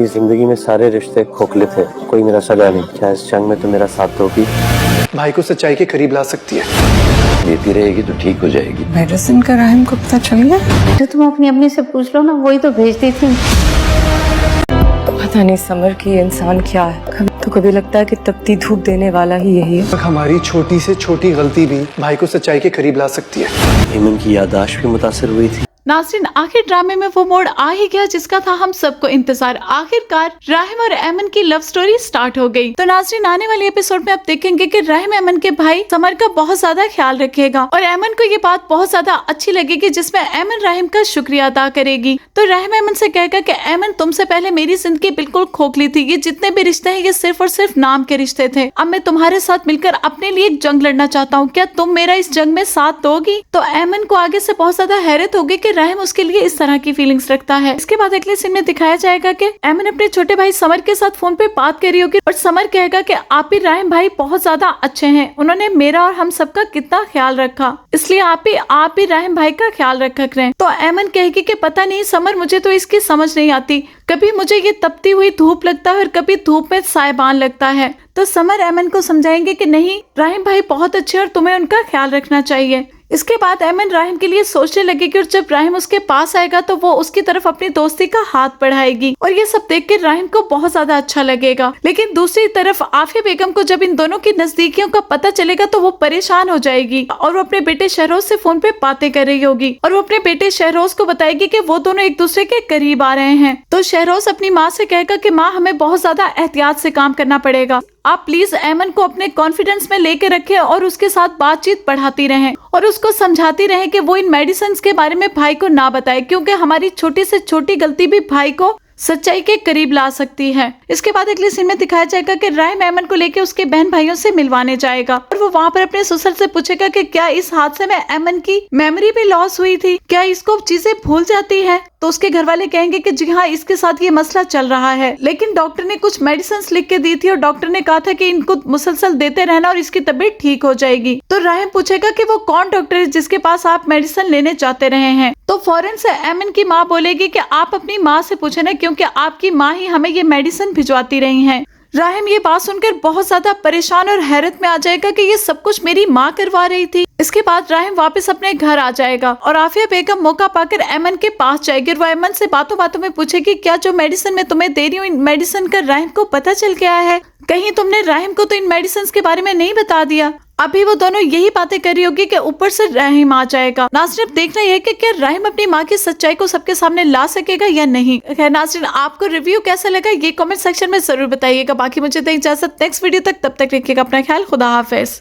जिंदगी में सारे रिश्ते खोखले थे, कोई मेरा सगा नहीं। क्या इस जंग में तो मेरा साथ दोगी? भाई को सच्चाई के करीब ला सकती है। देती रहेगी तो ठीक हो जाएगी। मेडिसिन का राहिम को पता चल गया? जो तुम अपनी अम्मी से पूछ लो ना, वही तो भेजती थी। पता नहीं समर की इंसान क्या है। कभी लगता है कि तपती धूप देने वाला ही यही है। हमारी छोटी से छोटी गलती भी भाई को सच्चाई के करीब ला सकती है। हेमन की याददाश्त भी मुतासर हुई थी। नाज़रीन, आखिर ड्रामे में वो मोड़ आ ही गया जिसका था हम सबको इंतजार। आखिरकार राहिम और एमन की लव स्टोरी स्टार्ट हो गई। तो नाज़रीन, आने वाले एपिसोड में आप देखेंगे कि राहिम एमन के भाई समर का बहुत ज्यादा ख्याल रखेगा और एमन को ये बात बहुत ज्यादा अच्छी लगेगी, जिसमें एमन राहिम का शुक्रिया अदा करेगी। तो राहिम एमन से कहेगा कि एमन, तुमसे पहले मेरी जिंदगी बिल्कुल खोखली थी। ये जितने भी रिश्ते हैं ये सिर्फ और सिर्फ नाम के रिश्ते थे। अब मैं तुम्हारे साथ मिलकर अपने लिए एक जंग लड़ना चाहता हूँ। क्या तुम मेरा इस जंग में साथ दोगी? तो एमन को आगे से बहुत ज्यादा हैरत होगी कि राहिम उसके लिए इस तरह की फीलिंग्स रखता है। इसके बाद अगले सीन में दिखाया जाएगा कि एमन अपने छोटे भाई समर के साथ फोन पे बात कर रही होगी और समर कहेगा कि आप ही राहिम भाई बहुत ज्यादा अच्छे हैं। उन्होंने मेरा और हम सबका कितना ख्याल रखा, इसलिए आप ही राहिम भाई का ख्याल रखा करें। तो एमन कहेगी कि पता नहीं समर, मुझे तो इसकी समझ नहीं आती। कभी मुझे ये तपती हुई धूप लगता है और कभी धूप में सायबान लगता है। तो समर एमन को समझाएंगे कि नहीं, राहिम भाई बहुत अच्छे और तुम्हें उनका ख्याल रखना चाहिए। इसके बाद एमन राहिम के लिए सोचने लगेगी और जब राहिम उसके पास आएगा तो वो उसकी तरफ अपनी दोस्ती का हाथ बढ़ाएगी और ये सब देख कर राहिम को बहुत ज्यादा अच्छा लगेगा। लेकिन दूसरी तरफ आफिया बेगम को जब इन दोनों की नजदीकियों का पता चलेगा तो वो परेशान हो जाएगी और वो अपने बेटे शहरोज से फोन पे बातें कर रही होगी और वो अपने बेटे शहरोज को बताएगी कि वो दोनों एक दूसरे के करीब आ रहे हैं। तो शहरोज अपनी माँ से कहेगा कि माँ, हमें बहुत ज्यादा एहतियात से काम करना पड़ेगा। आप प्लीज एमन को अपने कॉन्फिडेंस में लेके रखें और उसके साथ बातचीत बढ़ाती रहें और उसको समझाती रहें कि वो इन मेडिसिन के बारे में भाई को ना बताए, क्योंकि हमारी छोटी से छोटी गलती भी भाई को सच्चाई के करीब ला सकती है। इसके बाद अगले सीन में दिखाया जाएगा कि राहिम एमन को लेके उसके बहन भाइयों से मिलवाने जाएगा और वो वहाँ पर अपने ससुर से पूछेगा कि क्या इस हादसे में एमन की मेमोरी भी लॉस हुई थी, क्या इसको चीजें भूल जाती है? तो उसके घर वाले कहेंगे कि जी हाँ, इसके साथ ये मसला चल रहा है, लेकिन डॉक्टर ने कुछ मेडिसिन लिख के दी थी और डॉक्टर ने कहा था कि इनको मुसलसल देते रहना और इसकी तबीयत ठीक हो जाएगी। तो राहिम पूछेगा कि वो कौन डॉक्टर है जिसके पास आप मेडिसिन लेने जाते रहे हैं? तो फौरन से एमन की माँ बोलेगी कि आप अपनी माँ से पूछे ना, क्योंकि आपकी माँ ही हमें ये मेडिसिन भिजवाती रही हैं। राहिम ये बात सुनकर बहुत ज्यादा परेशान और हैरत में आ जाएगा कि ये सब कुछ मेरी माँ करवा रही थी। इसके बाद राहिम वापस अपने घर आ जाएगा और आफिया बेगम मौका पाकर एमन के पास जाएगी और वो एमन से बातों बातों में पूछेगी, क्या जो मेडिसिन मैं तुम्हें दे रही हूँ, इन मेडिसिन का राहिम को पता चल गया है? कहीं तुमने राहिम को तो इन मेडिसिन के बारे में नहीं बता दिया? अभी वो दोनों यही बातें कर रही होगी कि ऊपर से राहिम आ जाएगा। नाज़रीन, अब देखना यह है कि क्या राहिम अपनी माँ की सच्चाई को सबके सामने ला सकेगा या नहीं। खैर नाज़रीन, आपको रिव्यू कैसा लगा ये कमेंट सेक्शन में जरूर बताइएगा। बाकी मुझे दे इजाजत नेक्स्ट वीडियो तक, तब तक रखिएगा अपना ख्याल। खुदा हाफिज।